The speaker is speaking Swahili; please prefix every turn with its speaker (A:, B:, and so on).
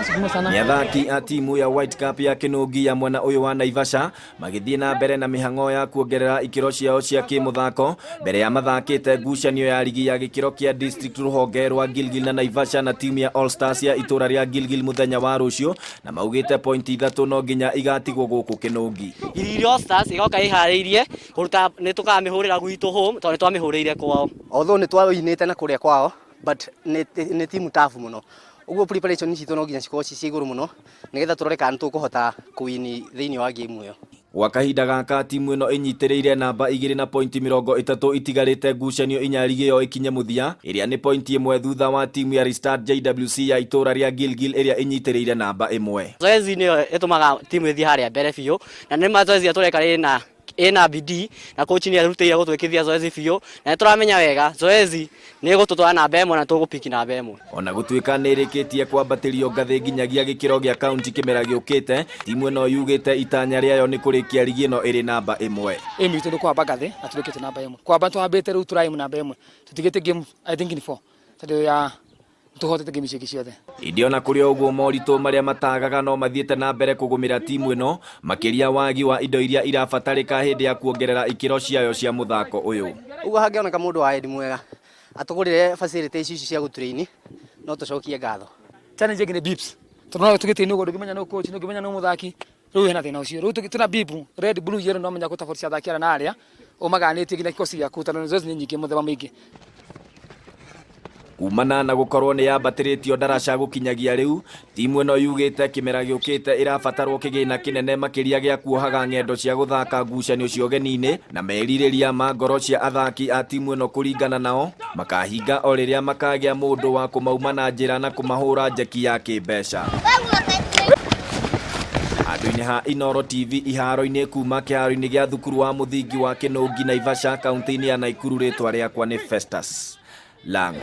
A: Nĩ athaki a timu ya White Cup ya Kinungi ya mwena uyu wa Naivasha magithie na mbere na mihango ya kuongerera ikiro ciao cia kimuthako mbere ya mathakite ngucanio ya ligi ya gikiro kia district ruhonge rwa Gilgil na Naivasha na timu ya All Stars ya itura ria Gilgil muthenya wa rucio na maugite point 3 no nginya igatigwo guku Kinungi.
B: All Stars igoka ihariirie kuruta ni tukamihurira gwitu home tondu twamihuriire kwao.
C: Although ni twawinite na kuria kwao but ni timu tafu muno. Uguo preparation citu no nginya cikorwo ci iguru muno nigetha turore kana tukuhota kuwini thiini wa game iyo.
A: Gwa kahinda gaka timu ino inyitiriire namba 2 na point 30 itigarite ngucanio inya ligi yo ikinye muthia iria ni point 1 thutha wa timu ya Restart JWC ya itura ria Gilgil iria inyitiriire namba 1.
B: Zoezi ni etumaga timu ithi haria mbere biu na ni mazoezi atureka rina ena bidii na coach ni arutire gutwikithia zoezi biu na turamenya wega zoezi ni gututwara namba 1 na tugupiki namba 1.
A: Ona gutwika ni irikitie kwambatirio ngathi nginyagia gikiro gia county kimera giukite timu ino yugite itanya riayo ni kurikia ligi ino iri namba 1.
D: Emi tundu kwamba ngathi aturikite namba 1 kwamba twambite riu turaim namba 1 tutigite game I think ni 4 tado ya tuhotete game ciake ciothe.
A: Indiona kuri uguo moritu maria matagaga no mathiete na mbere kugumira timu ino makiria wagi wa indo iria irabatarika hindi ya kuongerera ikiro ciayo cia muthako uyu.
C: Uguo hangioneka mundu wa edi mwega atugurire facilities ici cia gutrain no tucokie ngatho.
D: Challenge ngine bips tunaona tugite ni ugo ngimenya no coach no ngimenya no muthaki riu hena thina ucio riu tugituna bipu red blue yellow no menya gutaboria athaki ara na aria umaganitie ngina kikosi ya kutana zoezi ni nyingi mutheba mwingi.
A: Kumana na gukorwo ni yambatiritio ndaraca gukinyagia riu timu ino yugite kimera giukite irabatarwo kigina kinene makiria gia kuohaga ngendo cia guthaka ngucanio cio geni-ini na meririria ma ngoro cia athaki a timu ino kuringana nao makahinga o riria makagia mundu wa kumauma na njira na kumahura njeki ya kimbeca. Andu-ini ha Inoro TV iharo-ini kuma kiharo-ini gia thukuru wa muthingi wa Kinungi Naivasha kaunti-ini ya Naikuru ritwa riakwa ni Festus Lang.